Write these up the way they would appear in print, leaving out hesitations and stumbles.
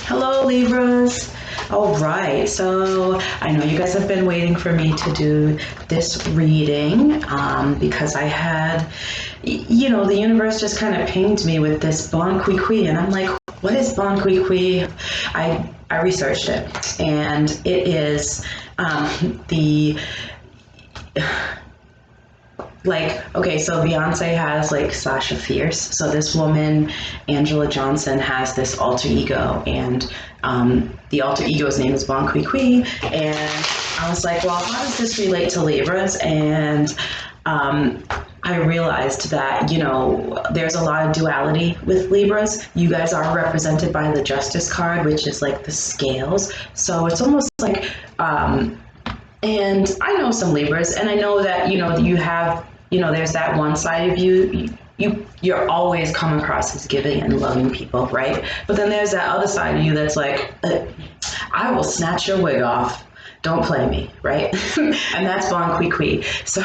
Hello, Libras. All right, so I know you guys have been waiting for me to do this reading because I had, the universe just kind of pinged me with this Bon Qui Qui, and I'm like, what is Bon Qui Qui? I researched it, and it is so Beyonce has Sasha Fierce. So this woman, Angela Johnson, has this alter ego, and the alter ego's name is Bon Qui Qui. And I was like, well, how does this relate to Libras? And I realized that, there's a lot of duality with Libras. You guys are represented by the Justice card, which is like the scales. So it's almost like, and I know some Libras, and I know that, you have, there's that one side of you're always come across as giving and loving people, right? But then there's that other side of you that's like, I will snatch your wig off. Don't play me, right? And that's Bon Qui Qui. So,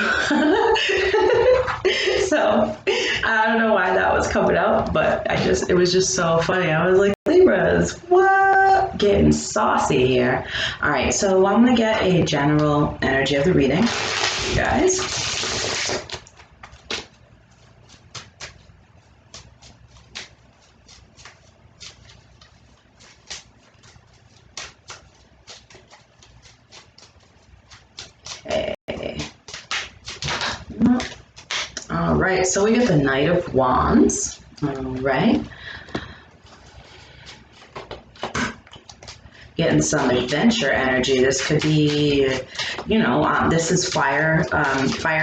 so I don't know why that was coming up, but it was just so funny. I was like, Libras, what? Getting saucy here. All right, so I'm gonna get a general energy of the reading, you guys. All right, so we get the Knight of Wands. All right. Getting some adventure energy. This could be, this is fire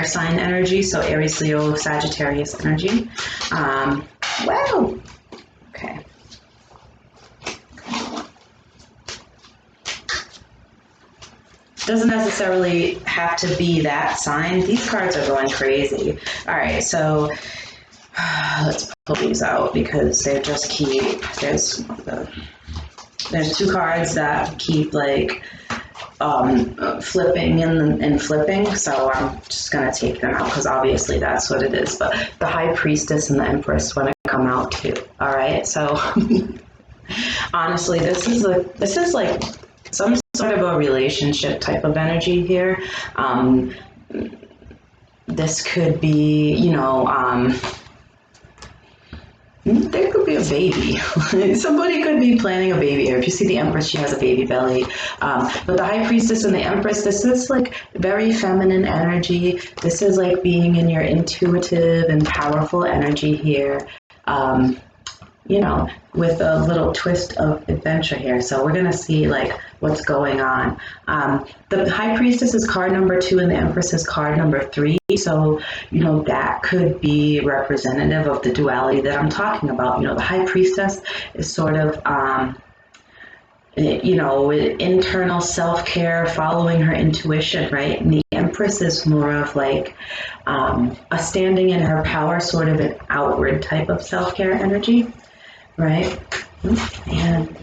sign energy. So Aries, Leo, Sagittarius energy. Wow. Okay. Doesn't necessarily have to be that sign. These cards are going crazy. All right, so let's pull these out because they just keep, there's two cards that keep flipping and flipping, so I'm just gonna take them out because obviously that's what it is. But the High Priestess and the Empress want to come out too. All right, so honestly, this is like some sort of a relationship type of energy here. This could be, there could be a baby. Somebody could be planning a baby here. If you see the Empress, she has a baby belly. But the High Priestess and the Empress, this is like very feminine energy. This is like being in your intuitive and powerful energy here. With a little twist of adventure here. So we're gonna see what's going on. The High Priestess is card number 2 and the Empress is card number 3. So, that could be representative of the duality that I'm talking about. The High Priestess is sort of, internal self-care, following her intuition, right? And the Empress is more of a standing in her power, sort of an outward type of self-care energy. Right, and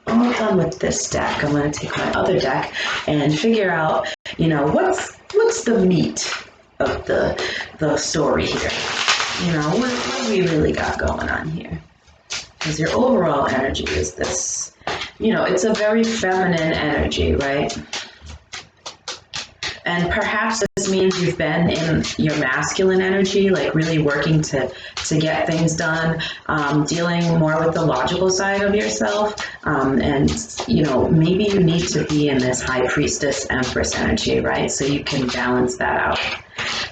all done with this deck. I'm going to take my other deck and figure out, what's the meat of the story here. What do we really got going on here? Because your overall energy is this, it's a very feminine energy, right? And perhaps this means you've been in your masculine energy, really working to get things done, dealing more with the logical side of yourself. And, maybe you need to be in this High Priestess Empress energy, right? So you can balance that out.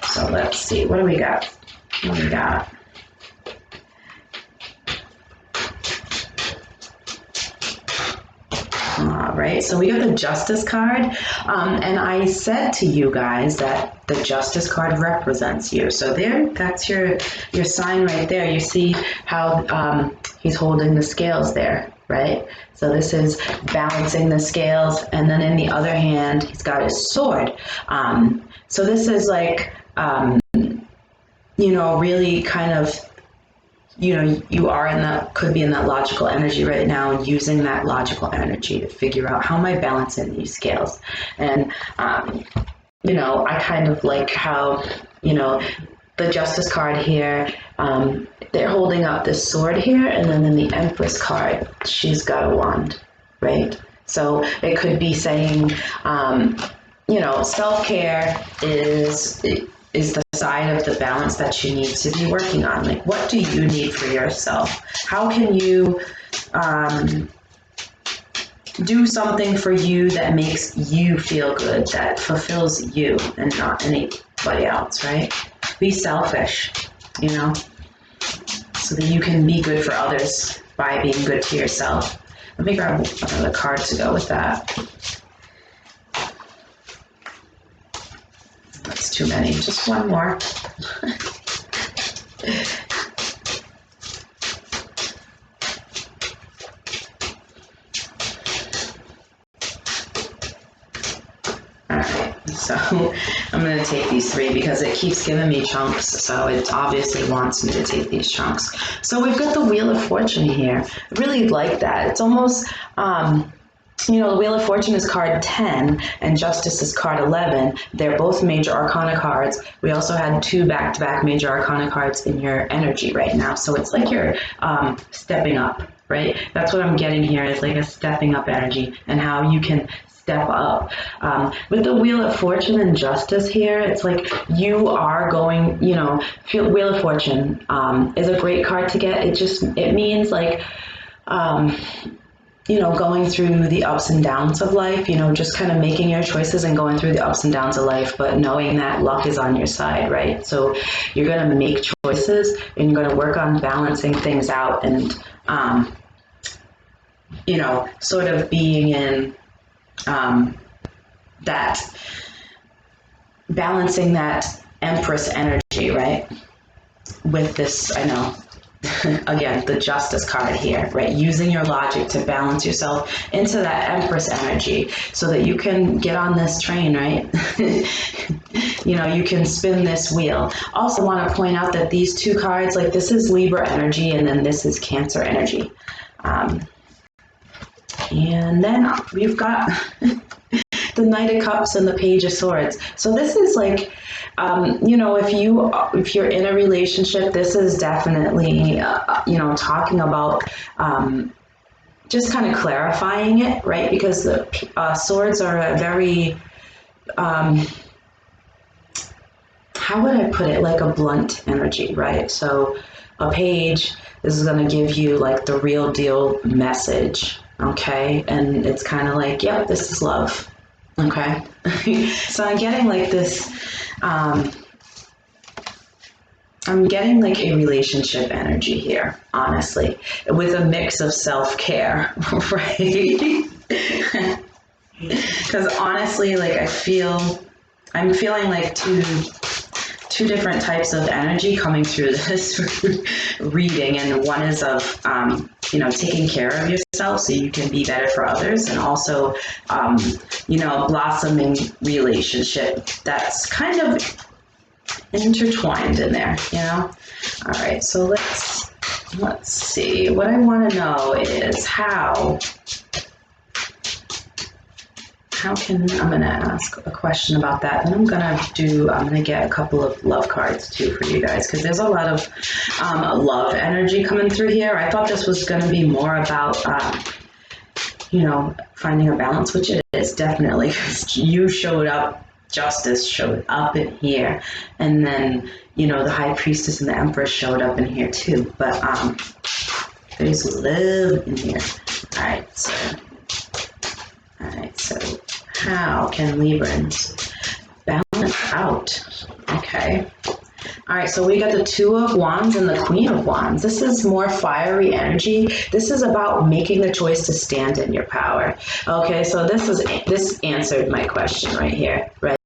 So let's see, what do we got? All right, so we got the Justice card, and I said to you guys that the Justice card represents you. So that's your sign right there. You see how he's holding the scales there, right? So this is balancing the scales, and then in the other hand, he's got his sword. So this is really kind of, you are could be in that logical energy right now, and using that logical energy to figure out how am I balancing these scales. And, I kind of like how, the Justice card here, they're holding up this sword here, and then in the Empress card, she's got a wand, right? So it could be saying, you know, self-care is the side of the balance that you need to be working on. Like, what do you need for yourself? How can you do something for you that makes you feel good, that fulfills you and not anybody else, right? Be selfish, you know, so that you can be good for others by being good to yourself. Let me grab another card to go with that. That's too many. Just one more. So I'm going to take these three because it keeps giving me chunks. So it obviously wants me to take these chunks. So we've got the Wheel of Fortune here. I really like that. It's almost, you know, the Wheel of Fortune is card 10 and Justice is card 11. They're both major arcana cards. We also had 2 back-to-back major arcana cards in your energy right now. So it's like you're stepping up, right? That's what I'm getting here, is like a stepping up energy and how you can step up. With the Wheel of Fortune and Justice here, it's like you are going, you know, Wheel of Fortune is a great card to get. It means like, you know, going through the ups and downs of life, you know, just kind of making your choices and going through the ups and downs of life, but knowing that luck is on your side, right? So you're going to make choices and you're going to work on balancing things out and, you know, sort of being in that, balancing that Empress energy, right? With this, I know, again, the Justice card here, right? Using your logic to balance yourself into that Empress energy so that you can get on this train, right? You know, you can spin this wheel. Also want to point out that these 2 cards, like this is Libra energy and then this is Cancer energy. And then we've got the Knight of Cups and the Page of Swords. So this is like, you know, if you're in a relationship, this is definitely, you know, talking about just kind of clarifying it, right? Because the swords are a very, how would I put it? Like a blunt energy, right? So a page, this is going to give you like the real deal message, okay? And it's kind of like, yep, this is love. Okay, so I'm getting like this, I'm getting like a relationship energy here, honestly, with a mix of self-care, right? Because honestly, like I'm feeling like two different types of energy coming through this reading, and one is of you know, taking care of yourself so you can be better for others, and also you know, a blossoming relationship that's kind of intertwined in there, you know. All right, so let's see. What I want to know is how can, I'm going to ask a question about that. Then I'm going to get a couple of love cards too for you guys, because there's a lot of love energy coming through here. I thought this was going to be more about, you know, finding a balance, which it is definitely, because you showed up, Justice showed up in here, and then, you know, the High Priestess and the Empress showed up in here too. But there's love in here. All right, so how can Librans balance out? Okay. All right, so we got the 2 of Wands and the Queen of Wands. This is more fiery energy. This is about making the choice to stand in your power. Okay, so this answered my question right here, right?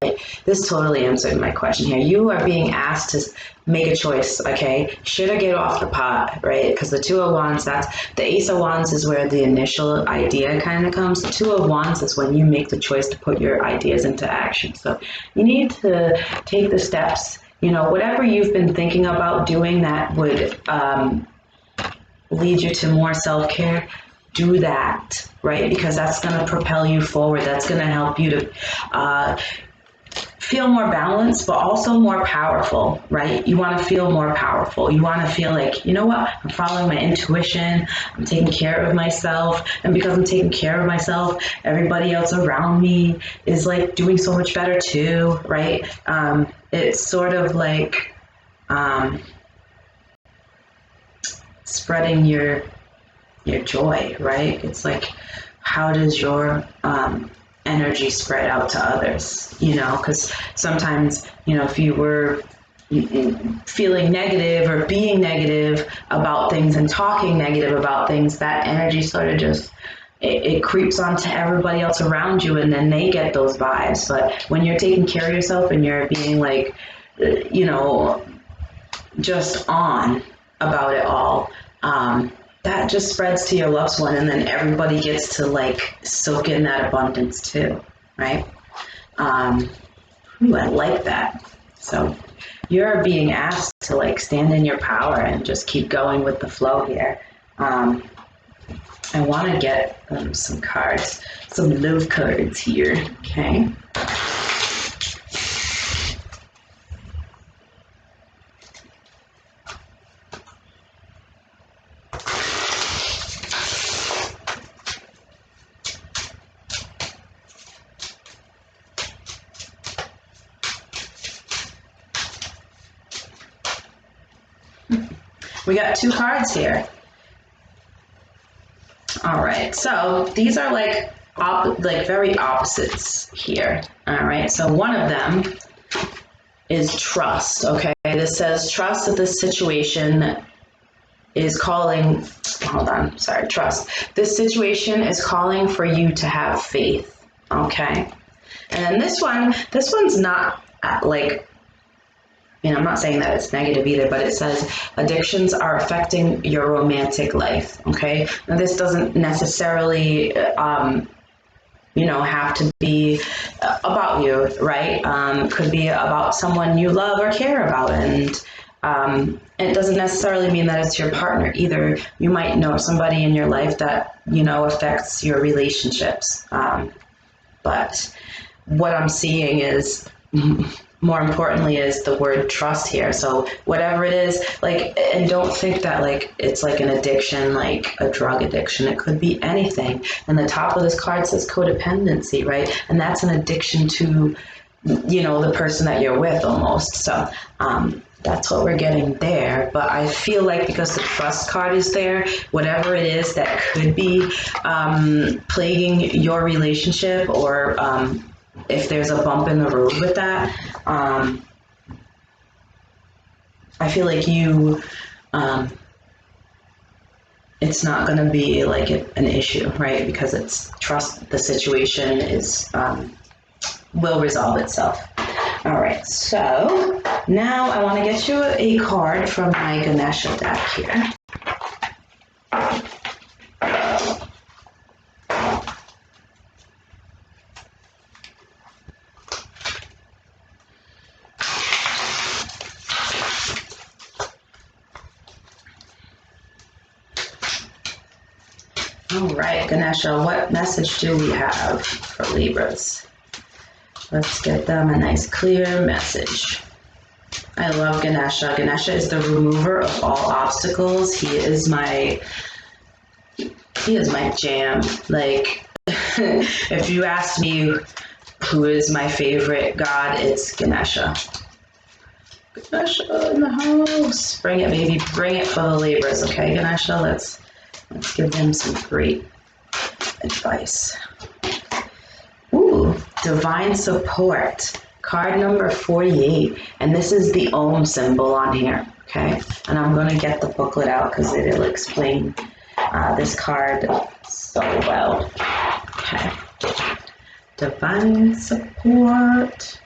This totally answered my question here. You are being asked to make a choice, okay? Should I get off the pot, right? Because the 2 of Wands, that's the Ace of Wands is where the initial idea kind of comes. The 2 of Wands is when you make the choice to put your ideas into action. So you need to take the steps. You know, whatever you've been thinking about doing that would lead you to more self-care, do that, right? Because that's going to propel you forward. That's going to help you to feel more balanced, but also more powerful, right? You want to feel more powerful. You want to feel like, you know what? I'm following my intuition. I'm taking care of myself. And because I'm taking care of myself, everybody else around me is like doing so much better too, right? It's sort of like spreading your joy, right? It's like, how does your energy spread out to others, you know? Because sometimes, you know, if you were feeling negative or being negative about things and talking negative about things, that energy sort of just, it creeps onto everybody else around you, and then they get those vibes. But when you're taking care of yourself and you're being like, you know, just on about it all, that just spreads to your loved one, and then everybody gets to like soak in that abundance too, right? Ooh, I like that. So you're being asked to like stand in your power and just keep going with the flow here. I want to get some cards, some love cards here, okay? We got 2 cards here. All right, so these are like very opposites here. All right, so one of them is trust. Okay, this says trust that this situation is calling. Hold on, sorry, trust. This situation is calling for you to have faith. Okay, and then this one's not like. You know, I'm not saying that it's negative either, but it says addictions are affecting your romantic life, okay? Now, this doesn't necessarily, you know, have to be about you, right? Could be about someone you love or care about, and it doesn't necessarily mean that it's your partner either. You might know somebody in your life that, you know, affects your relationships. But what I'm seeing is, more importantly, is the word trust here. So whatever it is, like, and don't think that like it's like an addiction, like a drug addiction. It could be anything. And the top of this card says codependency, right? And that's an addiction to, you know, the person that you're with almost. So that's what we're getting there. But I feel like because the trust card is there, whatever it is that could be plaguing your relationship, or if there's a bump in the road with that, I feel like you, it's not going to be like an issue, right? Because it's trust, the situation is, will resolve itself. All right, so now I want to get you a card from my Ganesha deck here. All right, Ganesha, what message do we have for Libras? Let's get them a nice clear message. I love Ganesha. Ganesha is the remover of all obstacles. He is my jam. Like, if you asked me who is my favorite god, it's Ganesha. Ganesha in the house. Bring it, baby. Bring it for the Libras, okay, Ganesha? Let's give them some great advice. Ooh, divine support. Card number 48. And this is the Om symbol on here, okay? And I'm going to get the booklet out because it'll explain this card so well. Okay. Divine support.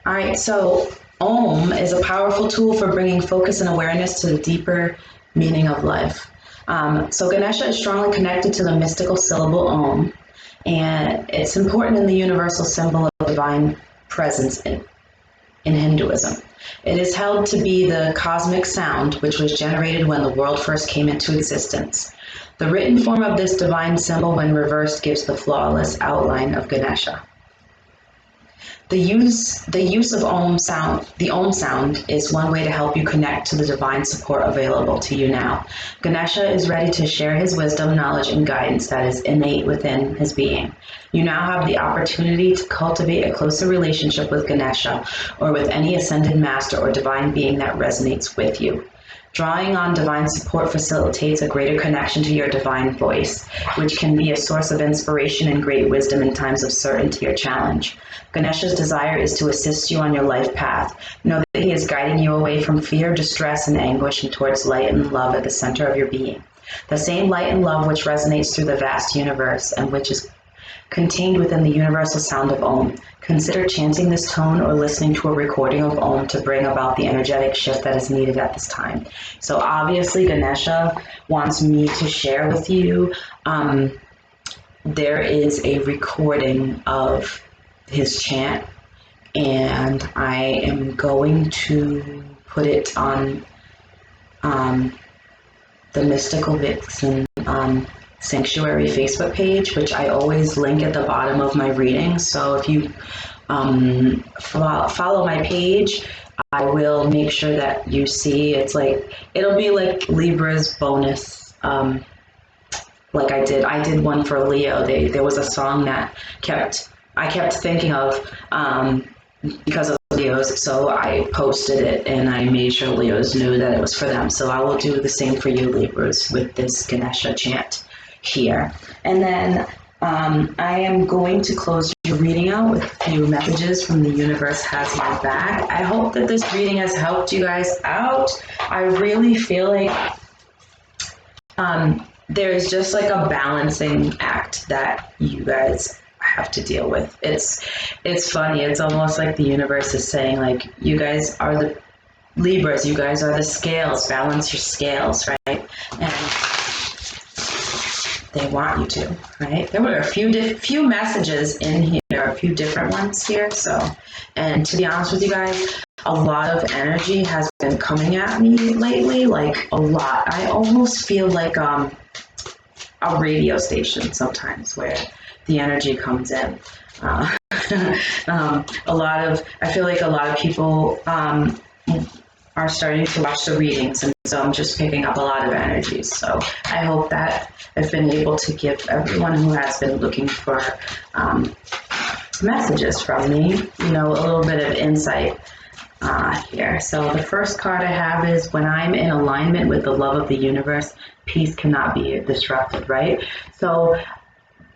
All right, so Om is a powerful tool for bringing focus and awareness to the deeper meaning of life. So Ganesha is strongly connected to the mystical syllable Om, and it's important in the universal symbol of divine presence in Hinduism. It is held to be the cosmic sound which was generated when the world first came into existence. The written form of this divine symbol, when reversed, gives the flawless outline of Ganesha. The use of Om sound, the Om sound is one way to help you connect to the divine support available to you now. Ganesha is ready to share his wisdom, knowledge, and guidance that is innate within his being. You now have the opportunity to cultivate a closer relationship with Ganesha or with any ascended master or divine being that resonates with you. Drawing on divine support facilitates a greater connection to your divine voice, which can be a source of inspiration and great wisdom in times of certainty or challenge. Ganesha's desire is to assist you on your life path. Know that he is guiding you away from fear, distress, and anguish and towards light and love at the center of your being. The same light and love which resonates through the vast universe and which is contained within the universal sound of Om. Consider chanting this tone or listening to a recording of Om to bring about the energetic shift that is needed at this time. So obviously Ganesha wants me to share with you, there is a recording of his chant, and I am going to put it on the Mystical Vixen Sanctuary Facebook page, which I always link at the bottom of my readings. So if you follow my page, I will make sure that you see. It'll be like Libra's bonus. Like I did one for Leo. There was a song that I kept thinking of because of Leos, so I posted it and I made sure Leos knew that it was for them. So I will do the same for you, Libras, with this Ganesha chant here. And then I am going to close your reading out with a few messages from The Universe Has My Back. I hope that this reading has helped you guys out. I really feel like there's just like a balancing act that you guys have to deal with. It's funny. It's almost like the universe is saying, like, you guys are the Libras, you guys are the scales, balance your scales, right? And they want you to, right? There were a few messages in here, a few different ones here. So, and to be honest with you guys, a lot of energy has been coming at me lately, like a lot. I almost feel like a radio station sometimes where the energy comes in. I feel like a lot of people are starting to watch the readings, and so I'm just picking up a lot of energies. So I hope that I've been able to give everyone who has been looking for messages from me, a little bit of insight here. So the first card I have is, when I'm in alignment with the love of the universe, peace cannot be disrupted, right? So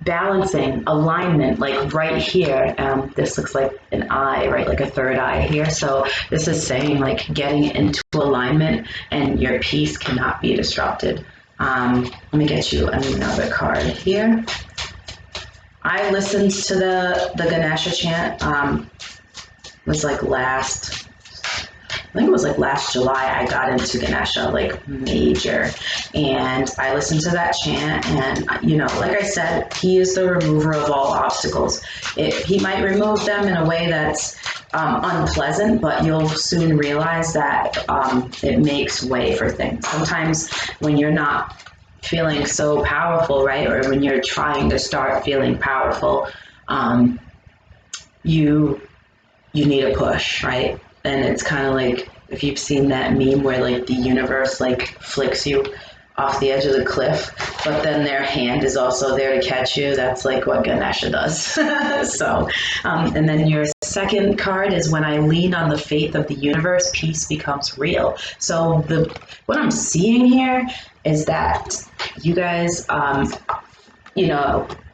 balancing, alignment, like right here, this looks like an eye, right? Like a third eye here. So this is saying, like, getting into alignment and your peace cannot be disrupted. Let me get you another card here. I listened to the Ganesha chant. I think it was like last July I got into Ganesha, like major. And I listened to that chant, and, like I said, he is the remover of all obstacles. He might remove them in a way that's unpleasant, but you'll soon realize that it makes way for things. Sometimes when you're not feeling so powerful, right, or when you're trying to start feeling powerful, you need a push, right? And it's kind of like, if you've seen that meme where, like, the universe, like, flicks you off the edge of the cliff, but then their hand is also there to catch you. That's like what Ganesha does. So, and then your second card is, when I lean on the faith of the universe, peace becomes real. So what I'm seeing here is that you guys,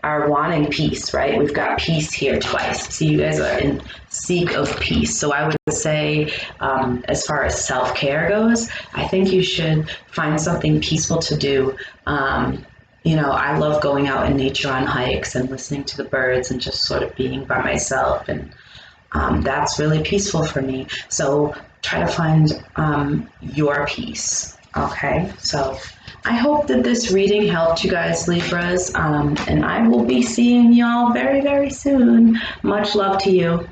are wanting peace, right? We've got peace here twice. So you guys are in seek of peace. So I would say, as far as self-care goes, I think you should find something peaceful to do. I love going out in nature on hikes and listening to the birds and just sort of being by myself. And that's really peaceful for me. So try to find your peace. Okay, so I hope that this reading helped you guys, Libras, and I will be seeing y'all very, very soon. Much love to you.